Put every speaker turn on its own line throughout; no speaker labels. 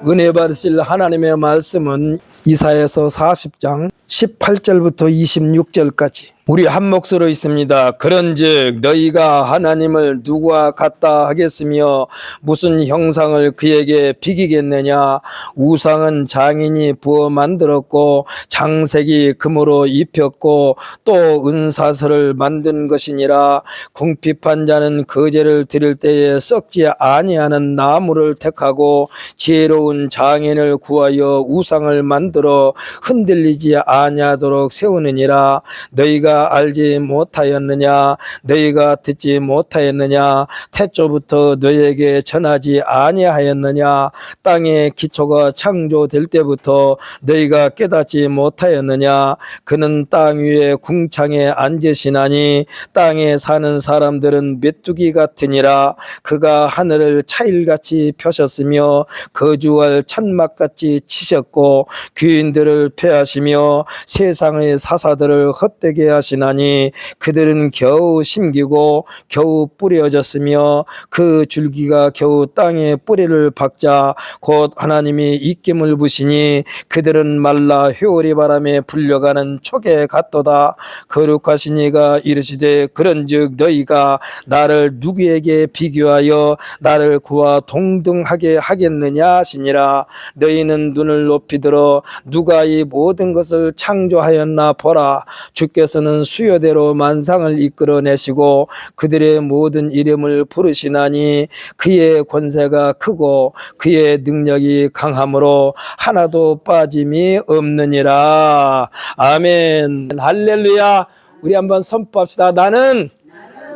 은혜 받으실 하나님의 말씀은 이사야서 40장 18절부터 26절까지 우리 한 몫으로 있습니다. 그런즉 너희가 하나님을 누구와 같다 하겠으며 무슨 형상을 그에게 비기겠느냐. 우상은 장인이 부어 만들었고 장색이 금으로 입혔고 또 은사슬을 만든 것이니라. 궁핍한 자는 거제를 드릴 때에 썩지 아니하는 나무를 택하고 지혜로운 장인을 구하여 우상을 만들어 흔들리지 아니하도록 세우느니라. 너희가 알지 못하였느냐. 너희가 듣지 못하였느냐. 태초부터 너희에게 전하지 아니하였느냐. 땅의 기초가 창조될 때부터 너희가 깨닫지 못하였느냐. 그는 땅 위에 궁창에 앉으시나니 땅에 사는 사람들은 메뚜기 같으니라. 그가 하늘을 차일같이 펴셨으며 거주할 천막같이 치셨고 귀인들을 패하시며 세상의 사사들을 헛되게 하시나니 그들은 겨우 심기고 겨우 뿌려졌으며 그 줄기가 겨우 땅에 뿌리를 박자 곧 하나님이 입김을 부시니 그들은 말라 회오리 바람에 불려가는 촉에 같도다. 거룩하신 이가 이르시되 그런즉 너희가 나를 누구에게 비교하여 나를 그와 동등하게 하겠느냐 하시니라. 너희는 눈을 높이 들어 누가 이 모든 것을 창조하였나 보라. 주께서는 수요대로 만상을 이끌어내시고 그들의 모든 이름을 부르시나니 그의 권세가 크고 그의 능력이 강함으로 하나도 빠짐이 없느니라. 아멘. 할렐루야. 우리 한번 선포합시다. 나는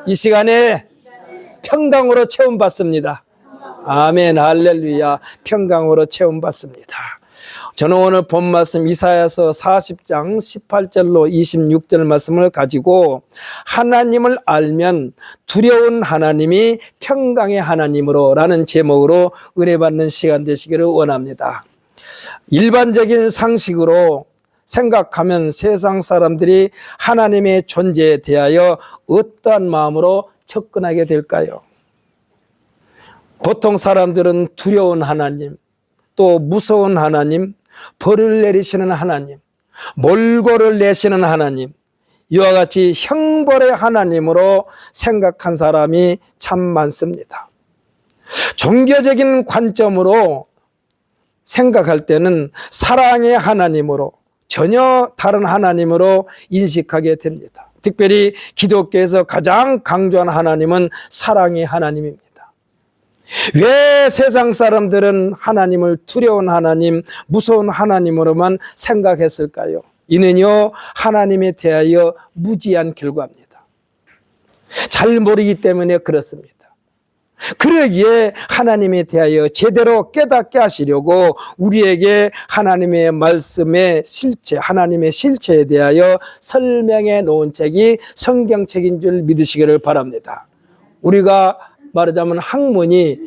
이 시간에 평강으로 체험받습니다. 아멘. 할렐루야. 평강으로 체험받습니다. 저는 오늘 본 말씀 이사야서 40장 18절로 26절 말씀을 가지고 하나님을 알면 두려운 하나님이 평강의 하나님으로 라는 제목으로 은혜 받는 시간 되시기를 원합니다. 일반적인 상식으로 생각하면 세상 사람들이 하나님의 존재에 대하여 어떠한 마음으로 접근하게 될까요? 보통 사람들은 두려운 하나님, 또 무서운 하나님, 벌을 내리시는 하나님, 몰골을 내시는 하나님, 이와 같이 형벌의 하나님으로 생각한 사람이 참 많습니다. 종교적인 관점으로 생각할 때는 사랑의 하나님으로 전혀 다른 하나님으로 인식하게 됩니다. 특별히 기독교에서 가장 강조한 하나님은 사랑의 하나님입니다. 왜 세상 사람들은 하나님을 두려운 하나님, 무서운 하나님으로만 생각했을까요? 이는요, 하나님에 대하여 무지한 결과입니다. 잘 모르기 때문에 그렇습니다. 그러기에 하나님에 대하여 제대로 깨닫게 하시려고 우리에게 하나님의 말씀의 실체, 하나님의 실체에 대하여 설명해 놓은 책이 성경책인 줄 믿으시기를 바랍니다. 우리가 말하자면 학문이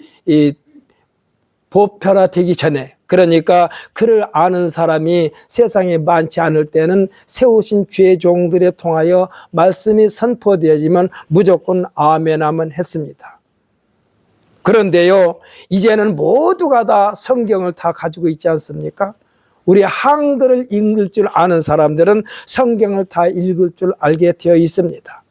보편화되기 전에, 그러니까 그를 아는 사람이 세상에 많지 않을 때는 세우신 주의 종들에 통하여 말씀이 선포되어지면 무조건 아멘 하면 했습니다. 그런데요, 이제는 모두가 다 성경을 다 가지고 있지 않습니까? 우리 한글을 읽을 줄 아는 사람들은 성경을 다 읽을 줄 알게 되어 있습니다.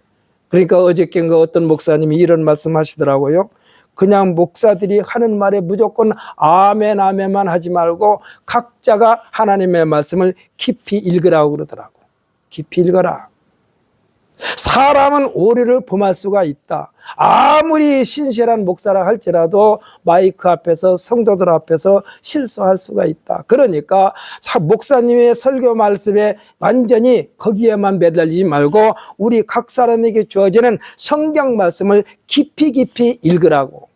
그러니까 어저께인가 어떤 목사님이 이런 말씀 하시더라고요. 그냥 목사들이 하는 말에 무조건 아멘 아멘만 하지 말고 각자가 하나님의 말씀을 깊이 읽으라고 그러더라고. 깊이 읽어라. 사람은 오류를 범할 수가 있다. 아무리 신실한 목사라 할지라도 마이크 앞에서 성도들 앞에서 실수할 수가 있다. 그러니까 목사님의 설교 말씀에 완전히 거기에만 매달리지 말고 우리 각 사람에게 주어지는 성경 말씀을 깊이 읽으라고.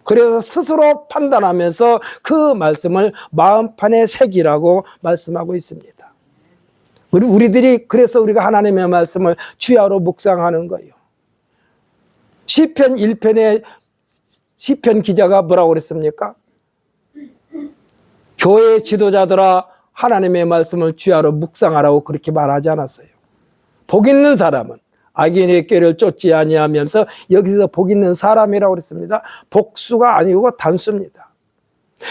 그래서 스스로 판단하면서 그 말씀을 마음판에 새기라고 말씀하고 있습니다. 우리들이 그래서 우리가 하나님의 말씀을 주야로 묵상하는 거예요. 시편 1편에 시편 기자가 뭐라고 그랬습니까? 교회 지도자들아 하나님의 말씀을 주야로 묵상하라고 그렇게 말하지 않았어요. 복 있는 사람은 악인의 꾀를 쫓지 아니하면서 여기서 복 있는 사람이라고 그랬습니다. 복수가 아니고 단수입니다.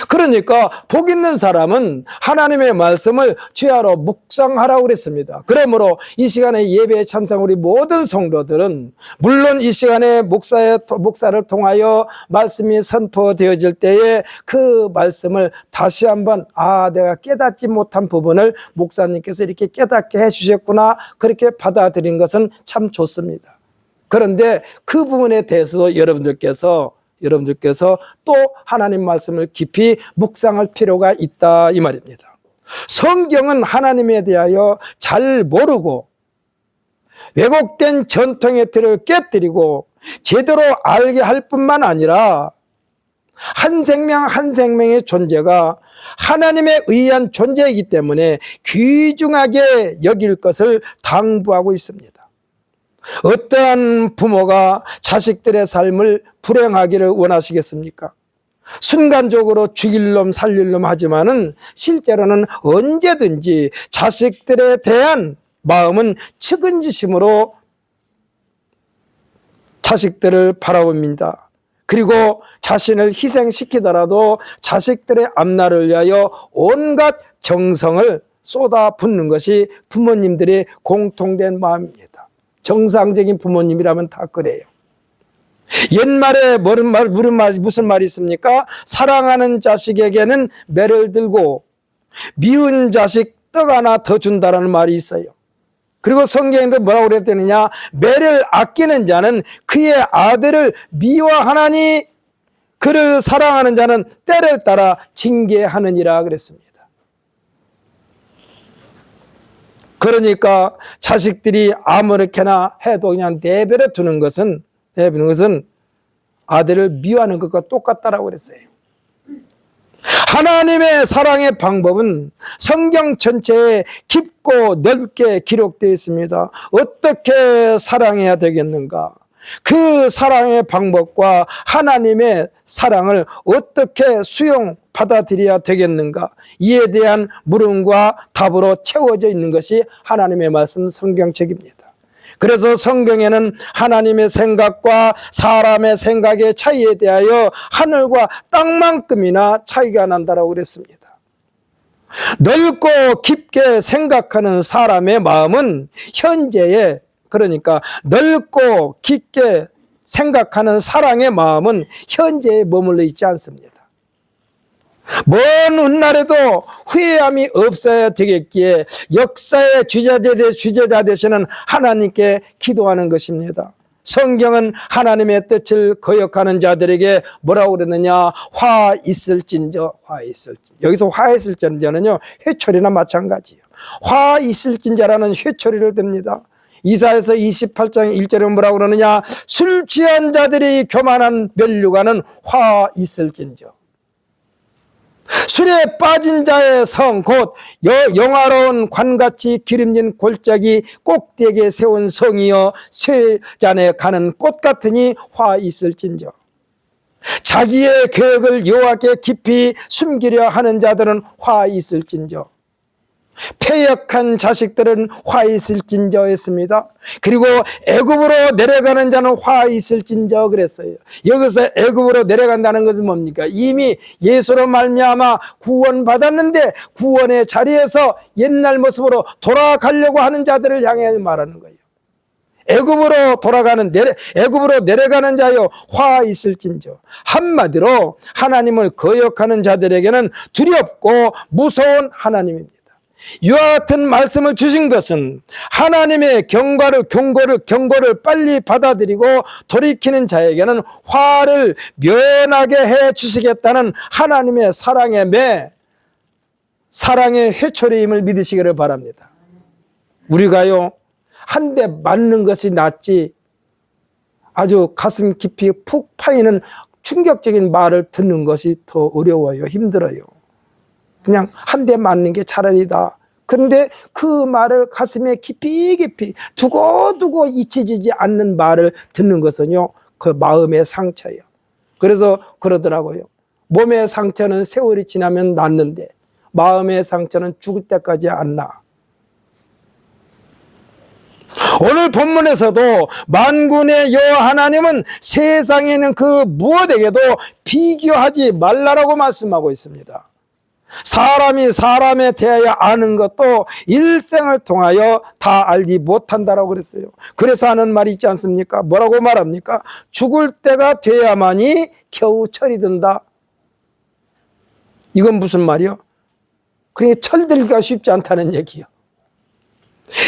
그러니까 복 있는 사람은 하나님의 말씀을 주야로 묵상하라고 그랬습니다. 그러므로 이 시간에 예배에 참석한 우리 모든 성도들은 물론 이 시간에 목사를 통하여 말씀이 선포되어질 때에 그 말씀을 다시 한번 내가 깨닫지 못한 부분을 목사님께서 이렇게 깨닫게 해주셨구나, 그렇게 받아들인 것은 참 좋습니다. 그런데 그 부분에 대해서도 여러분들께서 또 하나님 말씀을 깊이 묵상할 필요가 있다, 이 말입니다. 성경은 하나님에 대하여 잘 모르고 왜곡된 전통의 틀을 깨뜨리고 제대로 알게 할 뿐만 아니라 한 생명 한 생명의 존재가 하나님에 의한 존재이기 때문에 귀중하게 여길 것을 당부하고 있습니다. 어떠한 부모가 자식들의 삶을 불행하기를 원하시겠습니까? 순간적으로 죽일 놈 살릴 놈 하지만은 실제로는 언제든지 자식들에 대한 마음은 측은지심으로 자식들을 바라봅니다. 그리고 자신을 희생시키더라도 자식들의 앞날을 위하여 온갖 정성을 쏟아붓는 것이 부모님들의 공통된 마음입니다. 정상적인 부모님이라면 다 그래요. 옛말에 무슨 말이 있습니까? 사랑하는 자식에게는 매를 들고 미운 자식 떡 하나 더 준다라는 말이 있어요. 그리고 성경에도 뭐라고 그랬더니냐, 매를 아끼는 자는 그의 아들을 미워하나니 그를 사랑하는 자는 때를 따라 징계하느니라 그랬습니다. 그러니까 자식들이 아무렇게나 해도 그냥 내버려 두는 것은 아들을 미워하는 것과 똑같다라고 그랬어요. 하나님의 사랑의 방법은 성경 전체에 깊고 넓게 기록되어 있습니다. 어떻게 사랑해야 되겠는가? 그 사랑의 방법과 하나님의 사랑을 어떻게 받아들여야 되겠는가? 이에 대한 물음과 답으로 채워져 있는 것이 하나님의 말씀 성경책입니다. 그래서 성경에는 하나님의 생각과 사람의 생각의 차이에 대하여 하늘과 땅만큼이나 차이가 난다라고 그랬습니다. 넓고 깊게 생각하는 사람의 마음은 현재에, 그러니까 넓고 깊게 생각하는 사랑의 마음은 현재에 머물러 있지 않습니다. 먼 훗날에도 후회함이 없어야 되겠기에 역사의 주제자 되시는 하나님께 기도하는 것입니다. 성경은 하나님의 뜻을 거역하는 자들에게 뭐라고 그러느냐, 화 있을진저. 여기서 화 있을진저는요, 회초리나 마찬가지예요. 화 있을진저라는 회초리를 듭니다. 이사야서 28장 1절에 뭐라고 그러느냐, 술 취한 자들이 교만한 면류관은 화 있을진저. 술에 빠진 자의 성 곧 영화로운 관같이 기름진 골짜기 꼭대기에 세운 성이여 쇠잔에 가는 꽃 같으니 화 있을진저. 자기의 계획을 여호와께 깊이 숨기려 하는 자들은 화 있을진저. 패역한 자식들은 화 있을진저 했습니다. 그리고 애굽으로 내려가는 자는 화 있을진저 그랬어요. 여기서 애굽으로 내려간다는 것은 뭡니까? 이미 예수로 말미암아 구원받았는데 구원의 자리에서 옛날 모습으로 돌아가려고 하는 자들을 향해 말하는 거예요. 애굽으로 내려가는 자여 화 있을진저. 한마디로 하나님을 거역하는 자들에게는 두렵고 무서운 하나님입니다. 이와 같은 말씀을 주신 것은 하나님의 경고를 빨리 받아들이고 돌이키는 자에게는 화를 면하게 해 주시겠다는 하나님의 사랑의 회초리임을 믿으시기를 바랍니다. 우리가요, 한 대 맞는 것이 낫지 아주 가슴 깊이 푹 파이는 충격적인 말을 듣는 것이 더 어려워요. 힘들어요. 그냥 한 대 맞는 게 차라리다. 그런데 그 말을 가슴에 깊이 두고 잊혀지지 않는 말을 듣는 것은요, 그 마음의 상처예요. 그래서 그러더라고요. 몸의 상처는 세월이 지나면 낫는데 마음의 상처는 죽을 때까지 안 나. 오늘 본문에서도 만군의 여호와 하나님은 세상에 있는 그 무엇에게도 비교하지 말라라고 말씀하고 있습니다. 사람이 사람에 대하여 아는 것도 일생을 통하여 다 알지 못한다라고 그랬어요. 그래서 하는 말이 있지 않습니까? 뭐라고 말합니까? 죽을 때가 돼야만이 겨우 철이 든다. 이건 무슨 말이요? 그러니까 철들기가 쉽지 않다는 얘기요.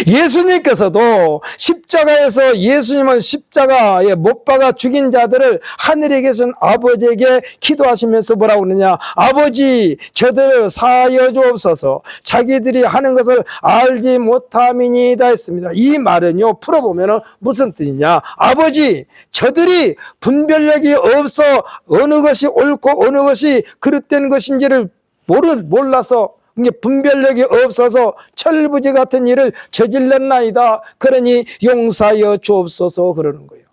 예수님께서도 십자가에서 예수님을 십자가에 못 박아 죽인 자들을 하늘에 계신 아버지에게 기도하시면서 뭐라고 그러냐? 아버지, 저들을 사하여 주옵소서. 자기들이 하는 것을 알지 못함이니이다 했습니다. 이 말은요, 풀어보면 무슨 뜻이냐? 아버지, 저들이 분별력이 없어 어느 것이 옳고 어느 것이 그릇된 것인지를 몰라서 이게 분별력이 없어서 철부지 같은 일을 저질렀나이다. 그러니 용서하여 주옵소서 그러는 거예요.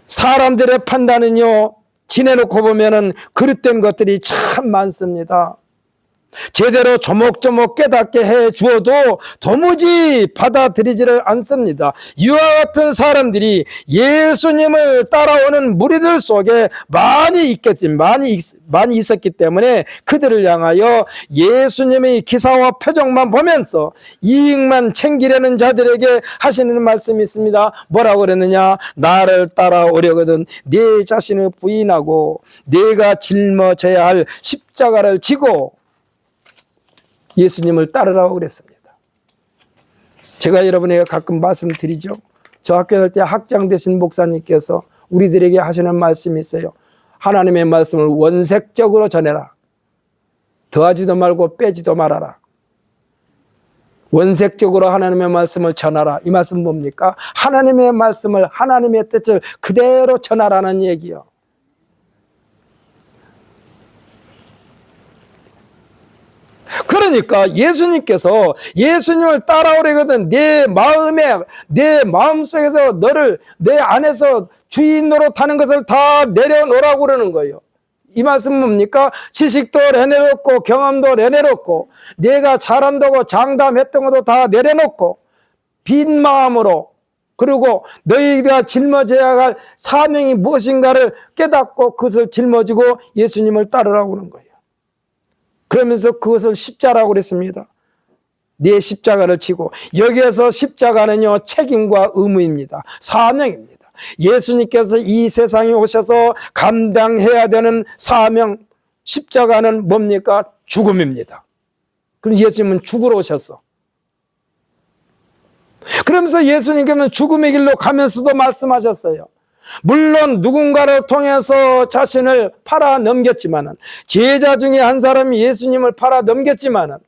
사람들의 판단은요, 지내놓고 보면은 그릇된 것들이 참 많습니다. 제대로 조목조목 깨닫게 해 주어도 도무지 받아들이지를 않습니다. 이와 같은 사람들이 예수님을 따라오는 무리들 속에 많이 있었기 때문에 그들을 향하여 예수님의 기사와 표정만 보면서 이익만 챙기려는 자들에게 하시는 말씀이 있습니다. 뭐라고 그랬느냐? 나를 따라오려거든 네 자신을 부인하고 네가 짊어져야 할 십자가를 지고 예수님을 따르라고 그랬습니다. 제가 여러분에게 가끔 말씀드리죠. 저 학교 다닐 때 학장 되신 목사님께서 우리들에게 하시는 말씀이 있어요. 하나님의 말씀을 원색적으로 전해라. 더하지도 말고 빼지도 말아라. 원색적으로 하나님의 말씀을 전하라. 이 말씀 뭡니까? 하나님의 말씀을, 하나님의 뜻을 그대로 전하라는 얘기요. 그러니까 예수님께서 예수님을 따라오려거든 내 마음속에서 너를 내 안에서 주인 노릇하는 것을 다 내려놓으라고 그러는 거예요. 이 말씀은 뭡니까? 지식도 내려놓고 경험도 내려놓고 내가 잘한다고 장담했던 것도 다 내려놓고 빈 마음으로 그리고 너희가 짊어져야 할 사명이 무엇인가를 깨닫고 그것을 짊어지고 예수님을 따르라고 그러는 거예요. 그러면서 그것을 십자라고 그랬습니다. 네 십자가를 지고 여기에서 십자가는요 책임과 의무입니다. 사명입니다. 예수님께서 이 세상에 오셔서 감당해야 되는 사명 십자가는 뭡니까? 죽음입니다. 그럼 예수님은 죽으러 오셨어. 그러면서 예수님께서는 죽음의 길로 가면서도 말씀하셨어요. 물론 누군가를 통해서 자신을 팔아 넘겼지만은 제자 중에 한 사람이 예수님을 팔아 넘겼지만은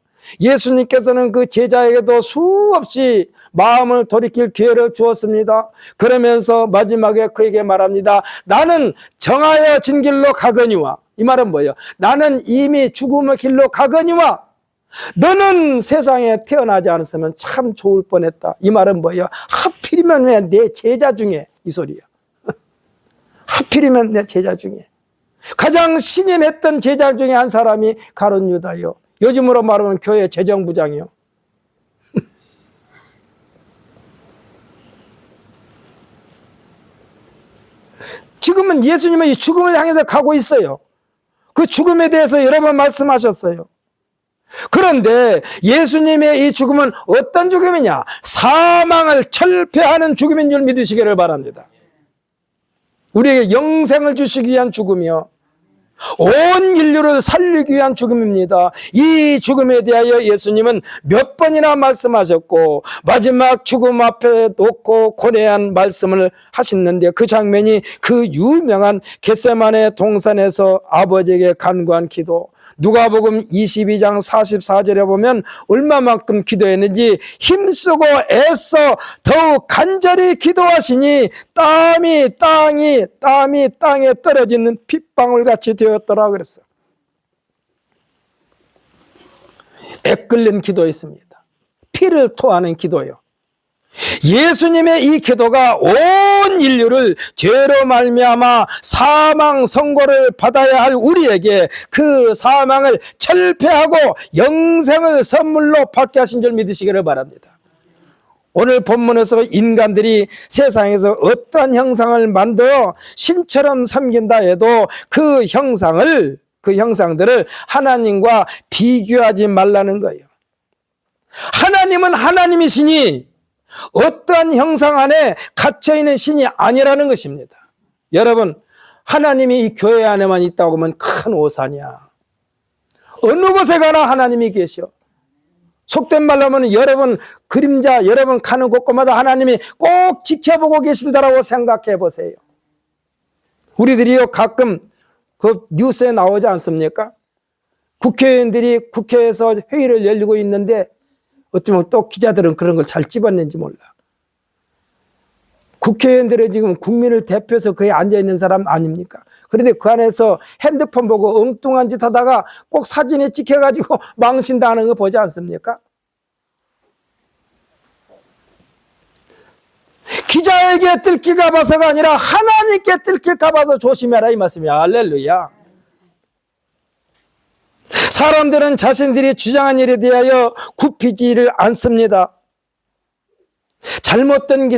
예수님께서는 그 제자에게도 수없이 마음을 돌이킬 기회를 주었습니다. 그러면서 마지막에 그에게 말합니다. 나는 정하여 진 길로 가거니와. 이 말은 뭐예요? 나는 이미 죽음의 길로 가거니와 너는 세상에 태어나지 않았으면 참 좋을 뻔했다. 이 말은 뭐예요? 하필이면 왜 내 제자 중에 이 소리야. 하필이면 내 제자 중에 가장 신임했던 제자 중에 한 사람이 가룟 유다요. 요즘으로 말하면 교회 재정부장이요. 지금은 예수님은 이 죽음을 향해서 가고 있어요. 그 죽음에 대해서 여러 번 말씀하셨어요. 그런데 예수님의 이 죽음은 어떤 죽음이냐? 사망을 철폐하는 죽음인 줄 믿으시기를 바랍니다. 우리에게 영생을 주시기 위한 죽음이요. 온 인류를 살리기 위한 죽음입니다. 이 죽음에 대하여 예수님은 몇 번이나 말씀하셨고 마지막 죽음 앞에 놓고 고뇌한 말씀을 하셨는데 그 장면이 그 유명한 겟세마네 동산에서 아버지에게 간구한 기도, 누가복음 22장 44절에 보면 얼마만큼 기도했는지 힘쓰고 애써 더욱 간절히 기도하시니 땀이 땅에 떨어지는 핏방울 같이 되었더라 그랬어요. 애끓는 기도였습니다. 피를 토하는 기도요. 예수님의 이 기도가 온 인류를 죄로 말미암아 사망 선고를 받아야 할 우리에게 그 사망을 철폐하고 영생을 선물로 받게 하신 줄 믿으시기를 바랍니다. 오늘 본문에서 인간들이 세상에서 어떤 형상을 만들어 신처럼 섬긴다 해도 그 형상들을 하나님과 비교하지 말라는 거예요. 하나님은 하나님이시니 어떠한 형상 안에 갇혀있는 신이 아니라는 것입니다. 여러분, 하나님이 이 교회 안에만 있다고 하면 큰 오산이야. 어느 곳에 가나 하나님이 계셔. 속된 말로 하면 여러분 그림자, 여러분 가는 곳곳마다 하나님이 꼭 지켜보고 계신다라고 생각해 보세요. 우리들이요, 가끔 그 뉴스에 나오지 않습니까? 국회의원들이 국회에서 회의를 열리고 있는데 어쩌면 또 기자들은 그런 걸 잘 집어낸지 몰라. 국회의원들은 지금 국민을 대표해서 거기 앉아있는 사람 아닙니까? 그런데 그 안에서 핸드폰 보고 엉뚱한 짓 하다가 꼭 사진에 찍혀가지고 망신당하는 거 보지 않습니까? 기자에게 뜰킬까 봐서가 아니라 하나님께 뜰킬까 봐서 조심해라 이 말씀이야. 할렐루야. 사람들은 자신들이 주장한 일에 대하여 굽히지를 않습니다. 잘못된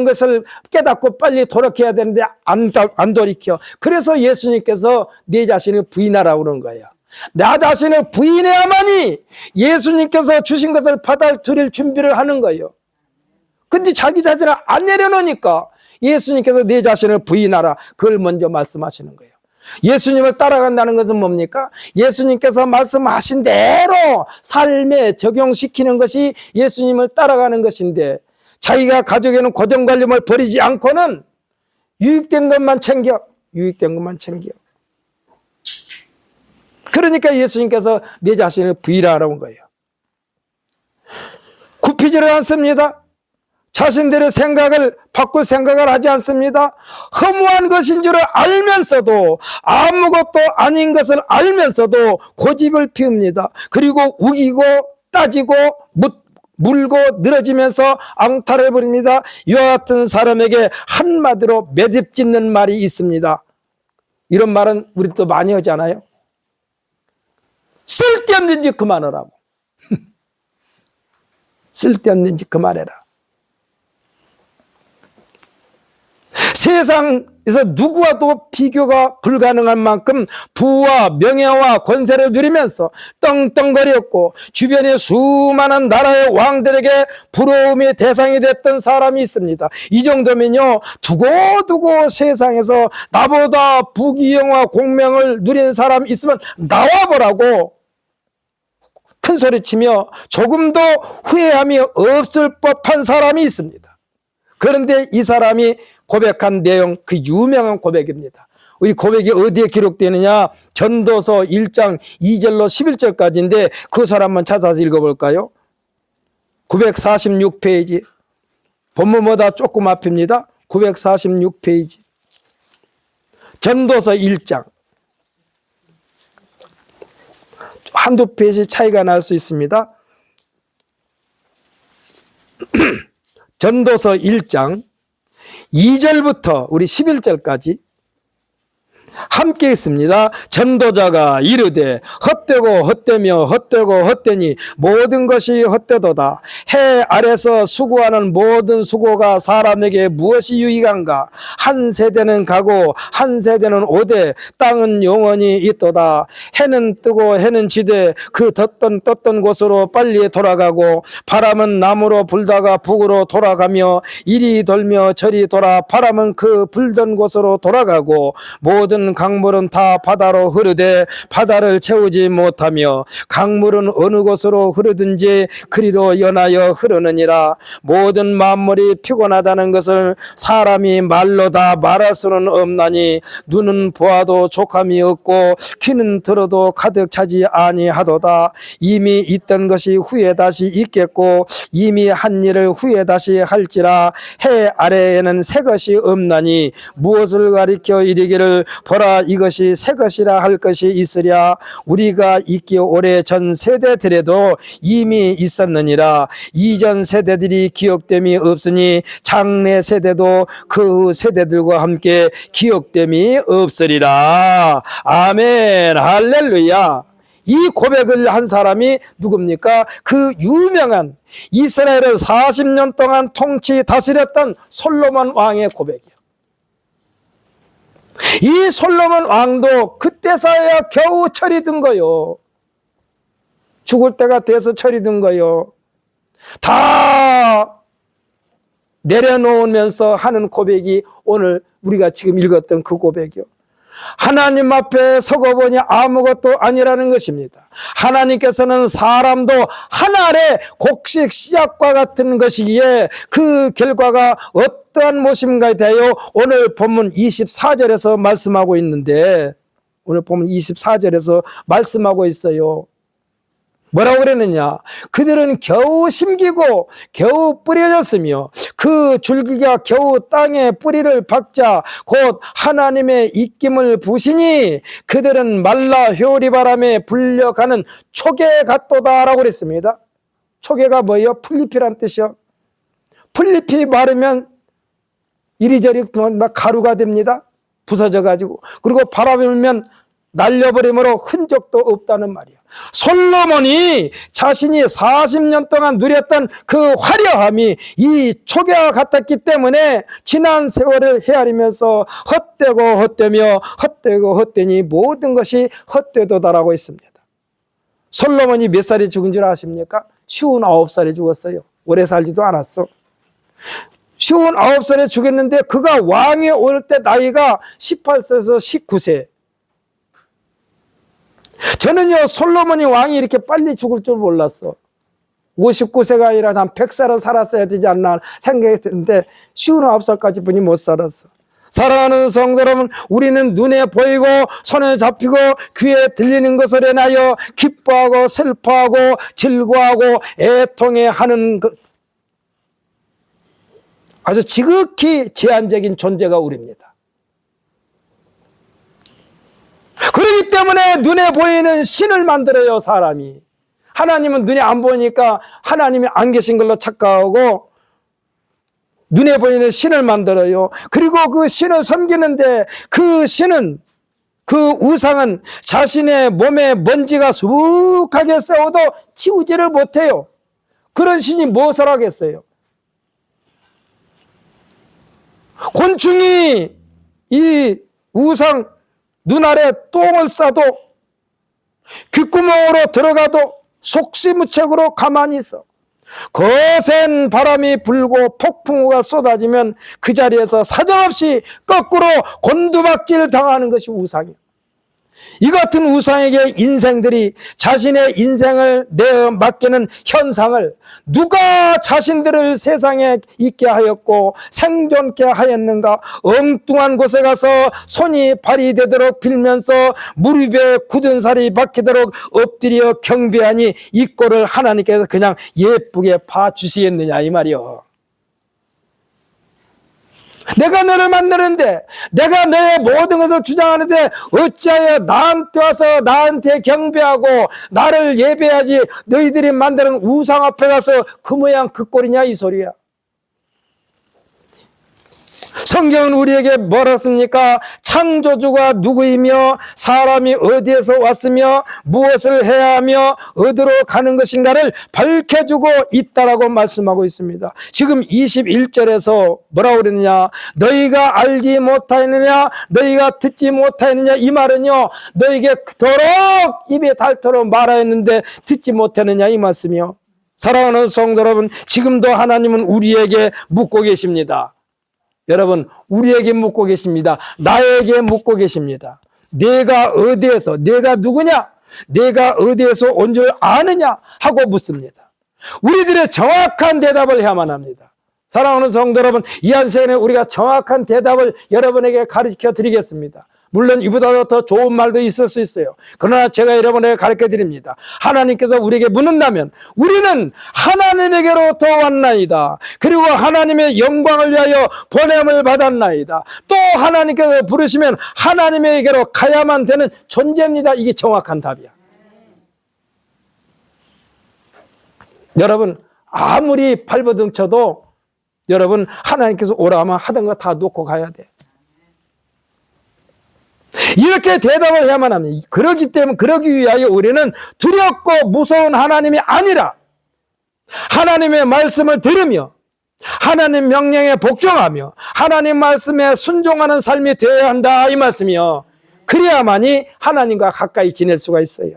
것을 깨닫고 빨리 돌이켜야 되는데 안 돌이켜. 그래서 예수님께서 네 자신을 부인하라고 그런 거예요. 나 자신을 부인해야만이 예수님께서 주신 것을 받아들일 준비를 하는 거예요. 근데 자기 자신을 안 내려놓으니까 예수님께서 네 자신을 부인하라, 그걸 먼저 말씀하시는 거예요. 예수님을 따라간다는 것은 뭡니까? 예수님께서 말씀하신 대로 삶에 적용시키는 것이 예수님을 따라가는 것인데, 자기가 가지고 있는 고정관념을 버리지 않고는 유익된 것만 챙겨. 그러니까 예수님께서 내 자신을 부인하라는 거예요. 굽히지를 않습니다. 자신들의 생각을 바꿀 생각을 하지 않습니다. 허무한 것인 줄을 알면서도, 아무것도 아닌 것을 알면서도 고집을 피웁니다. 그리고 우기고 따지고 물고 늘어지면서 앙탈을 부립니다. 이와 같은 사람에게 한마디로 매듭짓는 말이 있습니다. 이런 말은 우리 또 많이 하잖아요. 쓸데없는 짓 그만하라고. 쓸데없는 짓 그만해라. 세상에서 누구와도 비교가 불가능한 만큼 부와 명예와 권세를 누리면서 떵떵거렸고 주변의 수많은 나라의 왕들에게 부러움의 대상이 됐던 사람이 있습니다. 이 정도면요, 두고두고 세상에서 나보다 부귀영화 공명을 누린 사람이 있으면 나와보라고 큰 소리치며 조금도 후회함이 없을 법한 사람이 있습니다. 그런데 이 사람이 고백한 내용, 그 유명한 고백입니다. 이 고백이 어디에 기록되느냐? 전도서 1장 2절로 11절까지인데 그 사람만 찾아서 읽어볼까요? 946페이지. 본문보다 조금 앞입니다. 946페이지. 전도서 1장. 한두 페이지 차이가 날 수 있습니다. 전도서 1장 2절부터 우리 11절까지 함께 있습니다. 전도자가 이르되 헛되고 헛되며 헛되고 헛되니 모든 것이 헛되도다. 해 아래서 수고하는 모든 수고가 사람에게 무엇이 유익한가? 한 세대는 가고 한 세대는 오되 땅은 영원히 있도다. 해는 뜨고 해는 지되 그 떴던 곳으로 빨리 돌아가고 바람은 남으로 불다가 북으로 돌아가며 이리 돌며 저리 돌아 바람은 그 불던 곳으로 돌아가고 모든 강물은 다 바다로 흐르되 바다를 채우지 못하며 강물은 어느 곳으로 흐르든지 그리로 연하여 흐르느니라. 모든 만물이 피곤하다는 것을 사람이 말로 다 말할 수는 없나니 눈은 보아도 족함이 없고 귀는 들어도 가득 차지 아니하도다. 이미 있던 것이 후에 다시 있겠고 이미 한 일을 후에 다시 할지라. 해 아래에는 새 것이 없나니 무엇을 가리켜 이르기를 보라 보라 이것이 새 것이라 할 것이 있으랴. 우리가 있기 오래 전 세대들에도 이미 있었느니라. 이전 세대들이 기억됨이 없으니 장래 세대도 그 세대들과 함께 기억됨이 없으리라. 아멘. 할렐루야. 이 고백을 한 사람이 누굽니까? 그 유명한 이스라엘을 40년 동안 통치 다스렸던 솔로몬 왕의 고백이에요. 이 솔로몬 왕도 그때서야 겨우 철이 든 거요. 죽을 때가 돼서 철이 든 거요. 다 내려놓으면서 하는 고백이 오늘 우리가 지금 읽었던 그 고백이요. 하나님 앞에 서고 보니 아무것도 아니라는 것입니다. 하나님께서는 사람도 하나의 곡식 씨앗과 같은 것이기에 그 결과가 어떠한 모습인가에 대하여 오늘 본문 24절에서 말씀하고 있는데, 오늘 본문 24절에서 말씀하고 있어요. 뭐라고 그랬느냐? 그들은 겨우 심기고 겨우 뿌려졌으며 그 줄기가 겨우 땅에 뿌리를 박자 곧 하나님의 입김을 부시니 그들은 말라 효리바람에 불려가는 초계 같도다라고 그랬습니다. 초계가 뭐예요? 풀잎이란 뜻이요. 풀잎이 마르면 이리저리 막 가루가 됩니다. 부서져 가지고. 그리고 바람이 불면 날려버리므로 흔적도 없다는 말이에요. 솔로몬이 자신이 40년 동안 누렸던 그 화려함이 이 초계와 같았기 때문에 지난 세월을 헤아리면서 헛되고 헛되며 헛되고 헛되니 모든 것이 헛되도다라고 했습니다. 솔로몬이 몇 살에 죽은 줄 아십니까? 59살에 죽었어요. 오래 살지도 않았어. 59살에 죽였는데 그가 왕에 올 때 나이가 18세에서 19세. 저는요, 솔로몬이 왕이 이렇게 빨리 죽을 줄 몰랐어. 59세가 아니라 한 100살은 살았어야 되지 않나 생각했는데 59살까지 분이 못 살았어. 사랑하는 성도 여러분, 우리는 눈에 보이고 손에 잡히고 귀에 들리는 것을 인하여 기뻐하고 슬퍼하고 즐거워하고 애통해하는 아주 지극히 제한적인 존재가 우리입니다. 그렇기 때문에 눈에 보이는 신을 만들어요, 사람이. 하나님은 눈에 안 보이니까 하나님이 안 계신 걸로 착각하고 눈에 보이는 신을 만들어요. 그리고 그 신을 섬기는데 그 신은, 그 우상은 자신의 몸에 먼지가 수북하게 쌓여도 치우지를 못해요. 그런 신이 무엇을 하겠어요? 곤충이 이 우상 눈 아래 똥을 싸도 귓구멍으로 들어가도 속시무책으로 가만히 있어. 거센 바람이 불고 폭풍우가 쏟아지면 그 자리에서 사정없이 거꾸로 곤두박질 당하는 것이 우상이에요. 이 같은 우상에게 인생들이 자신의 인생을 내어 맡기는 현상을 누가 자신들을 세상에 있게 하였고 생존케 하였는가? 엉뚱한 곳에 가서 손이 발이 되도록 빌면서 무릎에 굳은 살이 박히도록 엎드려 경배하니 이 꼴을 하나님께서 그냥 예쁘게 봐주시겠느냐 이 말이요. 내가 너를 만드는데, 내가 너의 모든 것을 주장하는데 어찌하여 나한테 와서 나한테 경배하고 나를 예배하지 너희들이 만드는 우상 앞에 가서 그 모양 그 꼴이냐 이 소리야. 성경은 우리에게 뭐라 씁니까? 창조주가 누구이며 사람이 어디에서 왔으며 무엇을 해야 하며 어디로 가는 것인가를 밝혀주고 있다라고 말씀하고 있습니다. 지금 21절에서 뭐라고 그랬느냐? 너희가 알지 못하느냐? 너희가 듣지 못하느냐? 이 말은요, 너희에게 그토록 입에 닳도록 말하였는데 듣지 못하느냐 이 말씀이요. 사랑하는 성도 여러분, 지금도 하나님은 우리에게 묻고 계십니다. 여러분, 우리에게 묻고 계십니다. 나에게 묻고 계십니다. 내가 어디에서, 내가 누구냐? 내가 어디에서 온 줄 아느냐? 하고 묻습니다. 우리들의 정확한 대답을 해야만 합니다. 사랑하는 성도 여러분, 이 한 시간에 우리가 정확한 대답을 여러분에게 가르쳐 드리겠습니다. 물론 이보다 더 좋은 말도 있을 수 있어요. 그러나 제가 여러분에게 가르쳐 드립니다. 하나님께서 우리에게 묻는다면 우리는 하나님에게로부터 왔나이다. 그리고 하나님의 영광을 위하여 보냄을 받았나이다. 또 하나님께서 부르시면 하나님에게로 가야만 되는 존재입니다. 이게 정확한 답이야. 여러분 아무리 발버둥 쳐도 여러분 하나님께서 오라 하면 하던 거 다 놓고 가야 돼. 이렇게 대답을 해야만 합니다. 그러기 위하여 우리는 두렵고 무서운 하나님이 아니라 하나님의 말씀을 들으며 하나님 명령에 복종하며 하나님 말씀에 순종하는 삶이 되어야 한다 이 말씀이요. 그래야만이 하나님과 가까이 지낼 수가 있어요.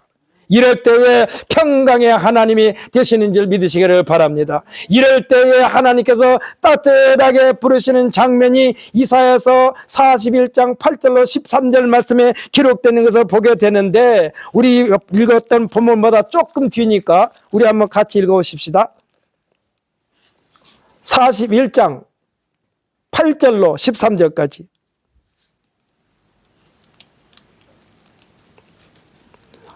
이럴 때에 평강의 하나님이 되시는 줄 믿으시기를 바랍니다. 이럴 때에 하나님께서 따뜻하게 부르시는 장면이 이사야서 41장 8절로 13절 말씀에 기록되는 것을 보게 되는데 우리 읽었던 본문보다 조금 뒤니까 우리 한번 같이 읽어보십시다. 41장 8절로 13절까지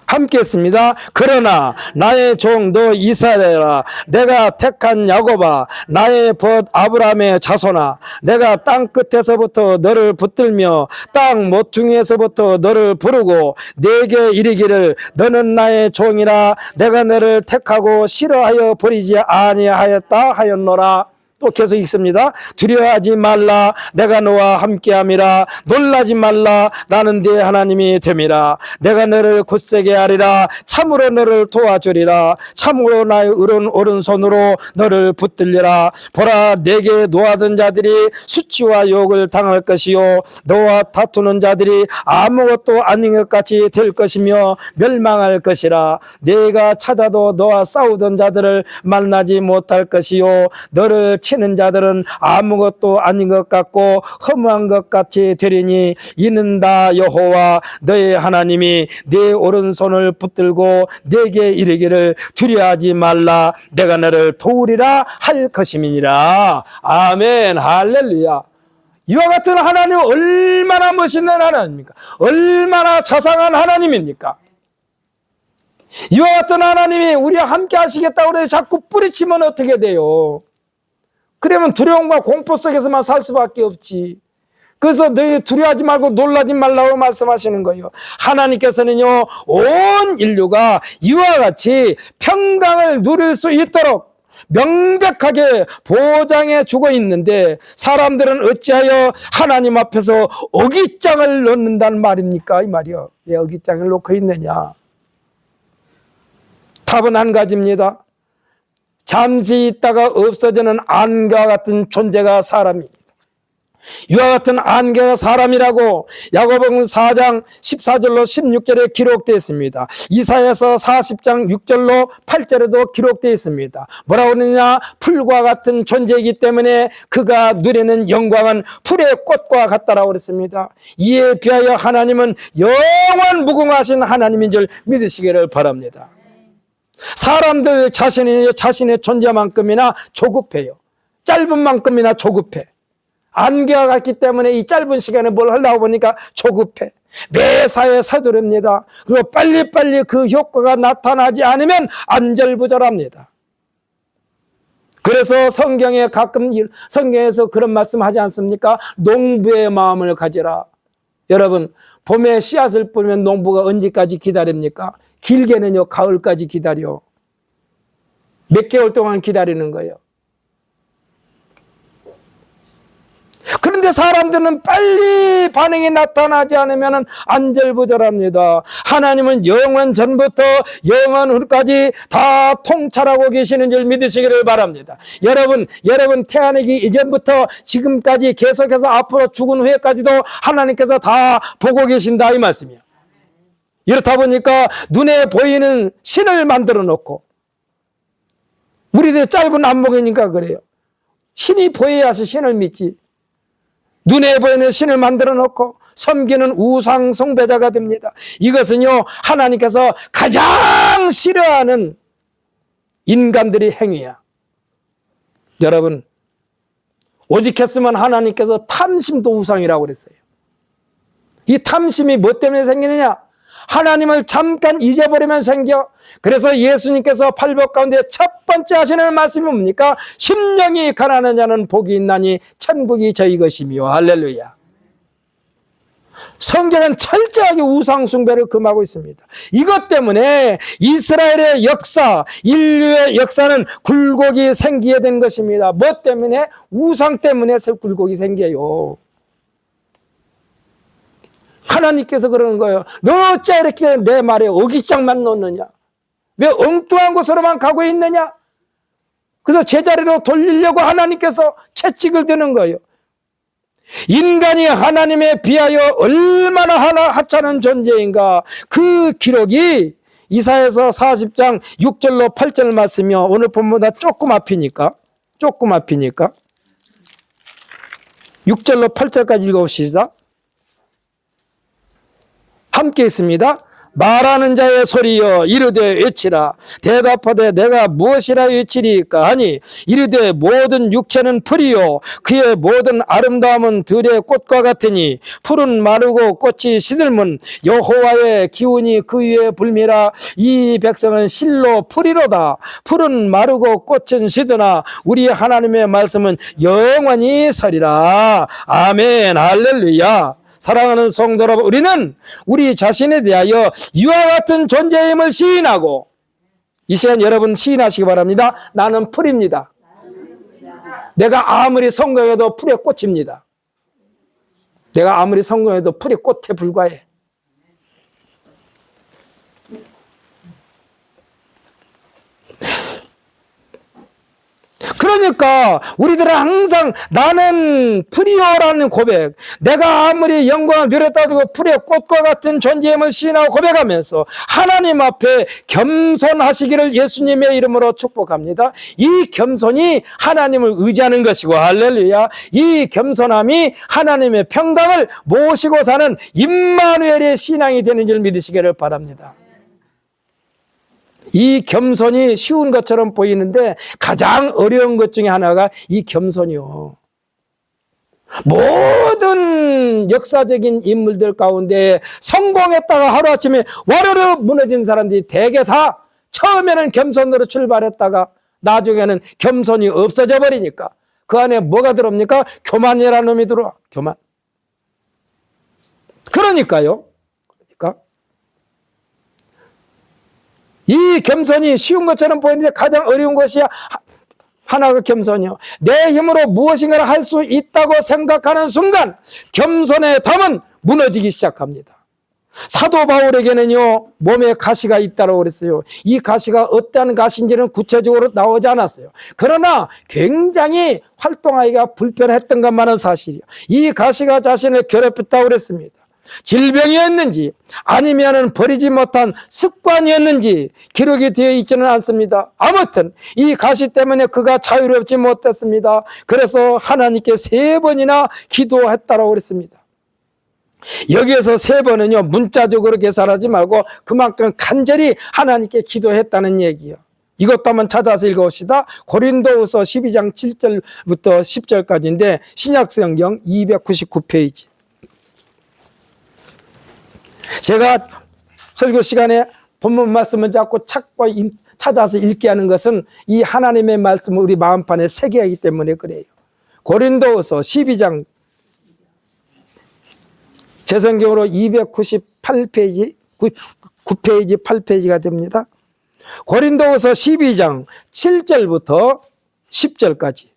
함께 했습니다. 그러나 나의 종 너 이스라엘아 내가 택한 야곱아 나의 벗 아브라함의 자손아 내가 땅 끝에서부터 너를 붙들며 땅 모퉁이에서부터 너를 부르고 내게 이르기를 너는 나의 종이라 내가 너를 택하고 싫어하여 버리지 아니하였다 하였노라. 또 계속 읽습니다. 두려워하지 말라 내가 너와 함께함이라 놀라지 말라 나는 네 하나님이 됨이라 내가 너를 굳세게 하리라 참으로 너를 도와주리라 참으로 나의 오른손으로 너를 붙들리라 보라 내게 노하던 자들이 수치와 욕을 당할 것이요 너와 다투는 자들이 아무것도 아닌 것 같이 될 것이며 멸망할 것이라 내가 찾아도 너와 싸우던 자들을 만나지 못할 것이요 너를 치는 자들은 아무것도 아닌 것 같고 허무한 것 같이 되리니 이는 다 여호와 너의 하나님이 네 오른손을 붙들고 내게 이르기를 두려워하지 말라 내가 너를 도우리라 할 것임이니라. 아멘 할렐루야. 이와 같은 하나님은 얼마나 멋있는 하나님입니까? 얼마나 자상한 하나님입니까? 이와 같은 하나님이 우리와 함께 하시겠다고 해서 자꾸 뿌리치면 어떻게 돼요? 그러면 두려움과 공포 속에서만 살 수밖에 없지. 그래서 너희 두려워하지 말고 놀라지 말라고 말씀하시는 거예요. 하나님께서는요 온 인류가 이와 같이 평강을 누릴 수 있도록 명백하게 보장해 주고 있는데 사람들은 어찌하여 하나님 앞에서 어깃장을 넣는다는 말입니까? 이 말이요. 왜 어깃장을 놓고 있느냐? 답은 한 가지입니다. 잠시 있다가 없어지는 안개와 같은 존재가 사람입니다. 이와 같은 안개가 사람이라고 야고보서 4장 14절로 16절에 기록되어 있습니다. 이사야서 40장 6절로 8절에도 기록되어 있습니다. 뭐라고 그러느냐? 풀과 같은 존재이기 때문에 그가 누리는 영광은 풀의 꽃과 같다라고 그랬습니다. 이에 비하여 하나님은 영원 무궁하신 하나님인 줄 믿으시기를 바랍니다. 사람들 자신의 존재만큼이나 조급해요. 짧은 만큼이나 조급해. 안개와 같기 때문에 이 짧은 시간에 뭘 하려고 보니까 조급해. 매사에 서두릅니다. 그리고 빨리빨리 그 효과가 나타나지 않으면 안절부절합니다. 그래서 성경에 가끔 성경에서 그런 말씀하지 않습니까? 농부의 마음을 가지라. 여러분 봄에 씨앗을 뿌리면 농부가 언제까지 기다립니까? 길게는요 가을까지 기다려. 몇 개월 동안 기다리는 거예요. 그런데 사람들은 빨리 반응이 나타나지 않으면 안절부절합니다. 하나님은 영원 전부터 영원 후까지 다 통찰하고 계시는 줄 믿으시기를 바랍니다. 여러분 태어나기 이전부터 지금까지 계속해서 앞으로 죽은 후에까지도 하나님께서 다 보고 계신다 이 말씀이에요. 이렇다 보니까 눈에 보이는 신을 만들어 놓고 우리들 짧은 안목이니까 그래요. 신이 보여야지 신을 믿지. 눈에 보이는 신을 만들어 놓고 섬기는 우상 숭배자가 됩니다. 이것은요 하나님께서 가장 싫어하는 인간들의 행위야. 여러분 오직 했으면 하나님께서 탐심도 우상이라고 그랬어요. 이 탐심이 뭐 때문에 생기느냐? 하나님을 잠깐 잊어버리면 생겨. 그래서 예수님께서 팔복 가운데 첫 번째 하시는 말씀이 뭡니까? 심령이 가난한 자는 복이 있나니 천국이 저희 것이며. 할렐루야. 성경은 철저하게 우상 숭배를 금하고 있습니다. 이것 때문에 이스라엘의 역사, 인류의 역사는 굴곡이 생기게 된 것입니다. 뭐 때문에? 우상 때문에 굴곡이 생겨요. 하나님께서 그러는 거예요. 너 어째 이렇게 내 말에 어깃장만 놓느냐? 왜 엉뚱한 곳으로만 가고 있느냐? 그래서 제자리로 돌리려고 하나님께서 채찍을 드는 거예요. 인간이 하나님에 비하여 얼마나 하찮은 존재인가. 그 기록이 이사야서 40장 6절로 8절 말씀이요. 오늘 본문보다 조금 앞이니까 6절로 8절까지 읽어봅시다. 함께 있습니다. 말하는 자의 소리여 이르되 외치라. 대답하되 내가 무엇이라 외치리까 하니 이르되 모든 육체는 풀이요 그의 모든 아름다움은 들의 꽃과 같으니 풀은 마르고 꽃이 시들면 여호와의 기운이 그 위에 불미라. 이 백성은 실로 풀이로다. 풀은 마르고 꽃은 시드나 우리 하나님의 말씀은 영원히 서리라. 아멘. 할렐루야. 사랑하는 성도 여러분, 우리는 우리 자신에 대하여 이와 같은 존재임을 시인하고, 이 시간 여러분 시인하시기 바랍니다. 나는 풀입니다. 내가 아무리 성공해도 풀의 꽃입니다. 내가 아무리 성공해도 풀의 꽃에 불과해. 그러니까 우리들은 항상 나는 풀이요라는 고백, 내가 아무리 영광을 누렸다고 풀의 꽃과 같은 존재임을 시인하고 고백하면서 하나님 앞에 겸손하시기를 예수님의 이름으로 축복합니다. 이 겸손이 하나님을 의지하는 것이고, 할렐루야. 이 겸손함이 하나님의 평강을 모시고 사는 임마누엘의 신앙이 되는 줄 믿으시기를 바랍니다. 이 겸손이 쉬운 것처럼 보이는데 가장 어려운 것 중에 하나가 이 겸손이요. 모든 역사적인 인물들 가운데 성공했다가 하루아침에 와르르 무너진 사람들이 대개 다 처음에는 겸손으로 출발했다가 나중에는 겸손이 없어져 버리니까 그 안에 뭐가 들어옵니까? 교만이라는 놈이 들어와. 교만. 그러니까요. 이 겸손이 쉬운 것처럼 보이는데 가장 어려운 것이 하나가 겸손이요. 내 힘으로 무엇인가를 할 수 있다고 생각하는 순간 겸손의 담은 무너지기 시작합니다. 사도 바울에게는요 몸에 가시가 있다고 그랬어요. 이 가시가 어떠한 가시인지는 구체적으로 나오지 않았어요. 그러나 굉장히 활동하기가 불편했던 것만은 사실이에요. 이 가시가 자신을 괴롭혔다고 그랬습니다. 질병이었는지 아니면은 버리지 못한 습관이었는지 기록이 되어 있지는 않습니다. 아무튼 이 가시 때문에 그가 자유롭지 못했습니다. 그래서 하나님께 3번이나 기도했다고 그랬습니다. 여기에서 3번은요 문자적으로 계산하지 말고 그만큼 간절히 하나님께 기도했다는 얘기예요. 이것도 한번 찾아서 읽어봅시다. 고린도후서 12장 7절부터 10절까지인데 신약성경 299페이지. 제가 설교 시간에 본문 말씀을 자꾸 찾아서 읽게 하는 것은 이 하나님의 말씀을 우리 마음판에 새겨야 하기 때문에 그래요. 고린도후서 12장 제 성경으로 298페이지 9페이지 8페이지가 됩니다. 고린도후서 12장 7절부터 10절까지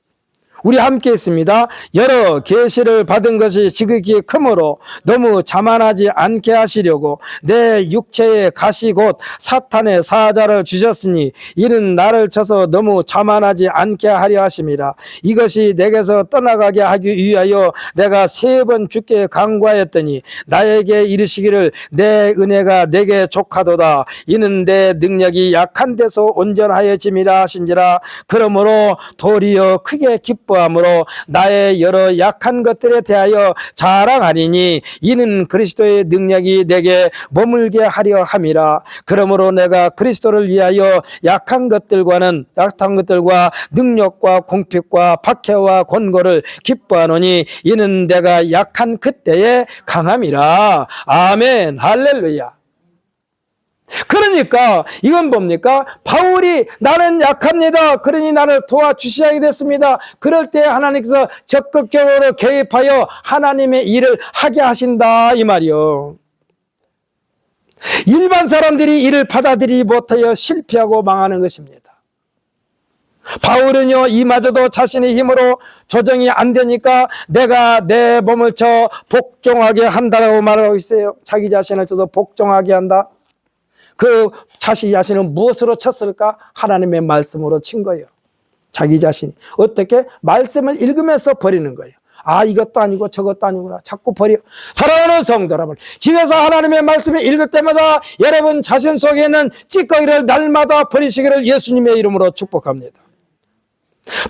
우리 함께 있습니다. 여러 계시를 받은 것이 지극히 크므로 너무 자만하지 않게 하시려고 내 육체의 가시 곧 사탄의 사자를 주셨으니 이는 나를 쳐서 너무 자만하지 않게 하려 하심이라. 이것이 내게서 떠나가게 하기 위하여 내가 3번 주께 간구하였더니 나에게 이르시기를 내 은혜가 내게 족하도다. 이는 내 능력이 약한 데서 온전하여짐이라 하신지라. 그러므로 도리어 크게 기뻐 기뻐함으로 나의 여러 약한 것들에 대하여 자랑하리니 이는 그리스도의 능력이 내게 머물게 하려 함이라. 그러므로 내가 그리스도를 위하여 약한 것들과 능력과 공핍과 박해와 권고를 기뻐하노니 이는 내가 약한 그때의 강함이라. 아멘. 할렐루야. 그러니까 이건 뭡니까? 바울이 나는 약합니다. 그러니 나를 도와주셔야 됐습니다. 그럴 때 하나님께서 적극적으로 개입하여 하나님의 일을 하게 하신다 이 말이요. 일반 사람들이 이를 받아들이지 못하여 실패하고 망하는 것입니다. 바울은요, 이마저도 자신의 힘으로 조정이 안 되니까 내가 내 몸을 쳐 복종하게 한다라고 말하고 있어요. 자기 자신을 쳐도 복종하게 한다. 그 자신 자신은 무엇으로 쳤을까? 하나님의 말씀으로 친 거예요. 자기 자신이. 어떻게? 말씀을 읽으면서 버리는 거예요. 아, 이것도 아니고 저것도 아니구나. 자꾸 버려. 사랑하는 성도 여러분, 집에서 하나님의 말씀을 읽을 때마다 여러분 자신 속에 있는 찌꺼기를 날마다 버리시기를 예수님의 이름으로 축복합니다.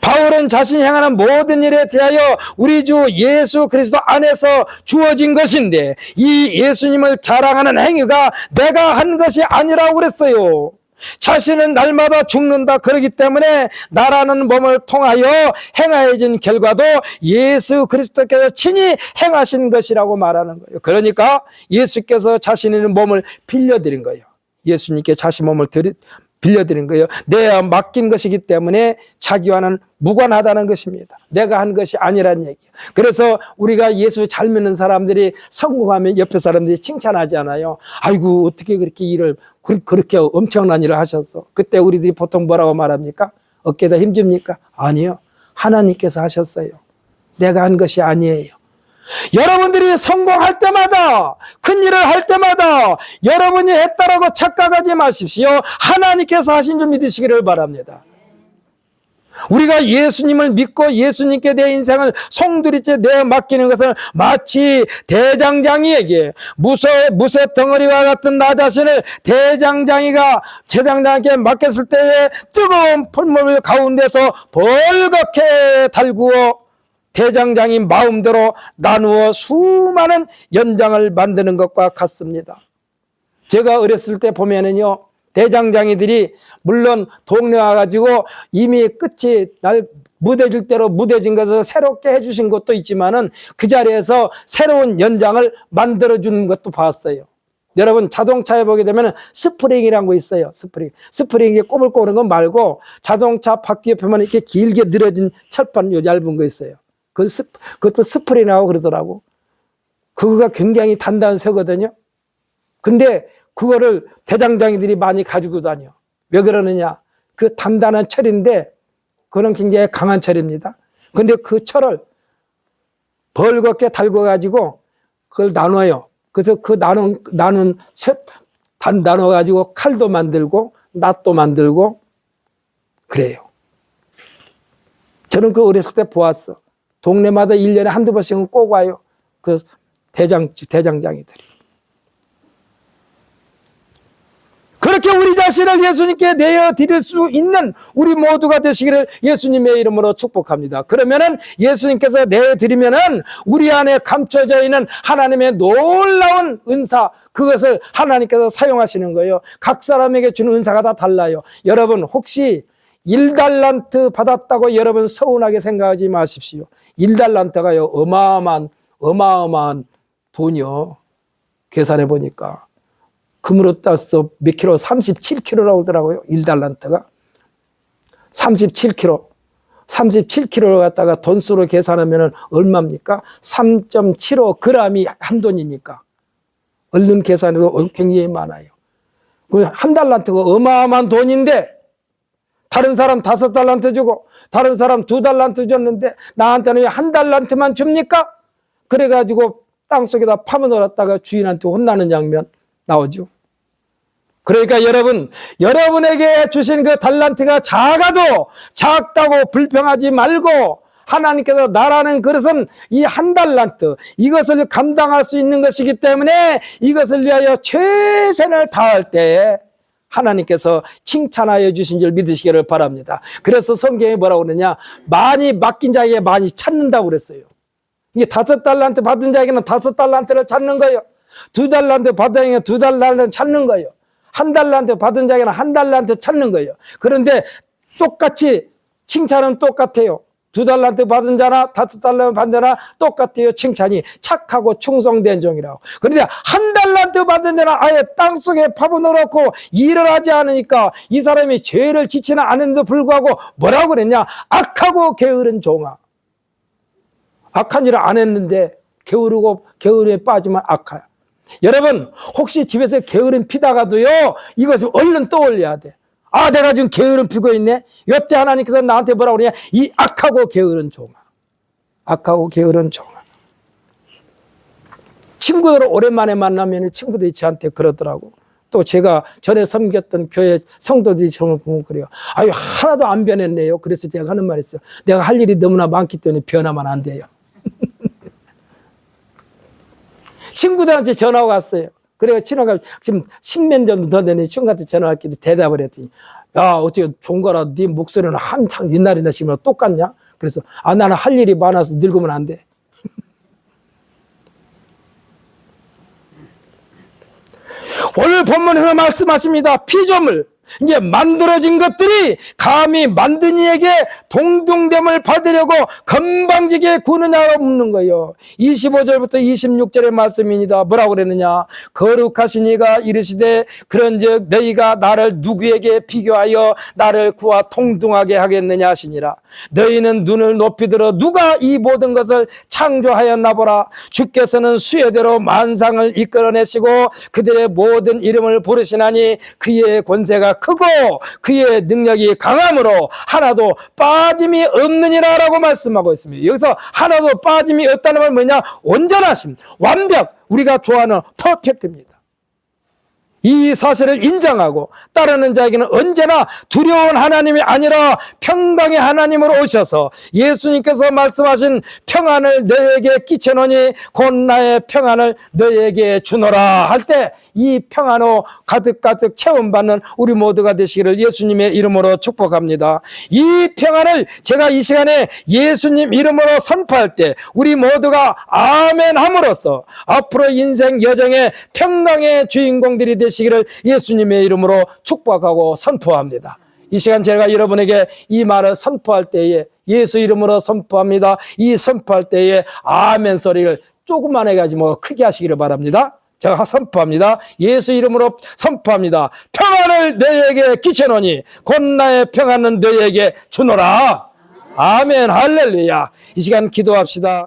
바울은 자신이 행하는 모든 일에 대하여 우리 주 예수 그리스도 안에서 주어진 것인데 이 예수님을 자랑하는 행위가 내가 한 것이 아니라고 그랬어요. 자신은 날마다 죽는다. 그러기 때문에 나라는 몸을 통하여 행하여진 결과도 예수 그리스도께서 친히 행하신 것이라고 말하는 거예요. 그러니까 예수께서 자신의 몸을 빌려드린 거예요. 예수님께 자신 몸을 빌려드린 거예요. 내가 맡긴 것이기 때문에 자기와는 무관하다는 것입니다. 내가 한 것이 아니란 얘기예요. 그래서 우리가 예수 잘 믿는 사람들이 성공하면 옆에 사람들이 칭찬하지 않아요. 아이고 어떻게 그렇게 일을 그렇게 엄청난 일을 하셨어. 그때 우리들이 보통 뭐라고 말합니까? 어깨에다 힘줍니까? 아니요. 하나님께서 하셨어요. 내가 한 것이 아니에요. 여러분들이 성공할 때마다, 큰 일을 할 때마다 여러분이 했다라고 착각하지 마십시오. 하나님께서 하신 줄 믿으시기를 바랍니다. 우리가 예수님을 믿고 예수님께 내 인생을 송두리째 내어 맡기는 것은 마치 대장장이에게 무쇠 덩어리와 같은 나 자신을 대장장이에게 맡겼을 때에 뜨거운 풀물 가운데서 벌겋게 달구어 대장장이 마음대로 나누어 수많은 연장을 만드는 것과 같습니다. 제가 어렸을 때 보면은요, 대장장이들이 물론 동네 와가지고 이미 끝이 무뎌질 대로 무뎌진 것을 새롭게 해주신 것도 있지만은 그 자리에서 새로운 연장을 만들어주는 것도 봤어요. 여러분 자동차에 보게 되면 스프링이라는 거 있어요. 스프링이 꼬불꼬불한 거 말고 자동차 바퀴 옆에만 이렇게 길게 늘어진 철판 얇은 거 있어요. 그것도 스프링이라고 그러더라고. 그거가 굉장히 단단한 새거든요. 근데 그거를 대장장이들이 많이 가지고 다녀. 왜 그러느냐? 그 단단한 철인데 그거는 굉장히 강한 철입니다. 근데 그 철을 벌겋게 달궈가지고 그걸 나눠요. 그래서 그 나눠가지고 칼도 만들고 낫도 만들고 그래요. 저는 그 어렸을 때 보았어. 동네마다 1년에 한두 번씩은 꼭 와요. 그 대장장이들이. 그렇게 우리 자신을 예수님께 내어드릴 수 있는 우리 모두가 되시기를 예수님의 이름으로 축복합니다. 그러면은 예수님께서 내어드리면은 우리 안에 감춰져 있는 하나님의 놀라운 은사, 그것을 하나님께서 사용하시는 거예요. 각 사람에게 주는 은사가 다 달라요. 여러분 혹시 1달란트 받았다고 여러분 서운하게 생각하지 마십시오. 1달란트가요 어마어마한 돈이요. 계산해 보니까 금으로 따서 몇 킬로? 37kg라고 하더라고요. 1달란트가 37kg를 갖다가 돈수로 계산하면 얼마입니까? 3.75g이 한 돈이니까 얼른 계산해도 굉장히 많아요. 한 달란트가 어마어마한 돈인데 다른 사람 5달란트 주고 다른 사람 2달란트 줬는데 나한테는 왜 1달란트만 줍니까? 그래가지고 땅속에다 파묻어놨다가 주인한테 혼나는 장면 나오죠. 그러니까 여러분에게 주신 그 달란트가 작다고 불평하지 말고 하나님께서 나라는 그릇은 이 1달란트 이것을 감당할 수 있는 것이기 때문에 이것을 위하여 최선을 다할 때에 하나님께서 칭찬하여 주신 줄 믿으시기를 바랍니다. 그래서 성경에 뭐라고 그러냐, 많이 맡긴 자에게 많이 찾는다고 그랬어요. 이게 5달란트 받은 자에게는 5달란트를 찾는 거예요. 2달란트 받은 자에게는 2달란트를 찾는 거예요. 1달란트 받은 자에게는 1달란트 찾는 거예요. 그런데 똑같이 칭찬은 똑같아요. 2달란트 받은 자나 5달란트 받은 자나 똑같아요. 칭찬이 착하고 충성된 종이라고. 그런데 1달란트 받은 자는 아예 땅속에 파묻어놓고 일을 하지 않으니까 이 사람이 죄를 지치는 않은데도 불구하고 뭐라고 그랬냐, 악하고 게으른 종아. 악한 일을 안 했는데 게으르에 빠지면 악하야. 여러분, 혹시 집에서 게으름 피다가도요, 이것을 얼른 떠올려야 돼. 아, 내가 지금 게으름 피고 있네. 이때 하나님께서 나한테 뭐라고 그러냐, 이 악하고 게으른 종아. 악하고 게으른 종아. 친구들을 오랜만에 만나면 친구들이 저한테 그러더라고. 또 제가 전에 섬겼던 교회 성도들이 저를 보면 그래요. 아유, 하나도 안 변했네요. 그래서 제가 하는 말이 있어요. 내가 할 일이 너무나 많기 때문에 변하면 안 돼요. 친구들한테 전화가 왔어요. 그래가 친구가 지금 10년 정도 더 되니 친구한테 전화할게 대답을 했더니, 야, 어떻게 종거라, 네 목소리는 한창 옛날이나 지금이랑 똑같냐? 그래서, 아, 나는 할 일이 많아서 늙으면 안 돼. 오늘 본문에서 말씀하십니다. 피조물, 이제 만들어진 것들이 감히 만든 이에게 동등됨을 받으려고 건방지게 구느냐고 묻는 거예요. 25절부터 26절의 말씀입니다. 뭐라고 그랬느냐, 거룩하신 이가 이르시되 그런즉 너희가 나를 누구에게 비교하여 나를 그와 동등하게 하겠느냐 하시니라. 너희는 눈을 높이 들어 누가 이 모든 것을 창조하였나 보라. 주께서는 수혜대로 만상을 이끌어내시고 그들의 모든 이름을 부르시나니 그의 권세가 크고 그의 능력이 강함으로 하나도 빠짐이 없느니라 라고 말씀하고 있습니다. 여기서 하나도 빠짐이 없다는 건 뭐냐, 온전하심, 완벽, 우리가 좋아하는 퍼펙트입니다. 이 사실을 인정하고 따르는 자에게는 언제나 두려운 하나님이 아니라 평강의 하나님으로 오셔서 예수님께서 말씀하신 평안을 너에게 끼쳐놓으니 곧 나의 평안을 너에게 주노라 할 때 이 평안으로 가득가득 체험받는 우리 모두가 되시기를 예수님의 이름으로 축복합니다. 이 평안을 제가 이 시간에 예수님 이름으로 선포할 때 우리 모두가 아멘 함으로써 앞으로 인생 여정의 평강의 주인공들이 되시기를 예수님의 이름으로 축복하고 선포합니다. 이 시간 제가 여러분에게 이 말을 선포할 때에 예수 이름으로 선포합니다. 이 선포할 때에 아멘 소리를 조금만 해가지고 뭐 크게 하시기를 바랍니다. 제가 선포합니다. 예수 이름으로 선포합니다. 평안을 너희에게 끼쳐놓으니 곧 나의 평안은 너희에게 주노라. 아멘, 할렐루야. 이 시간 기도합시다.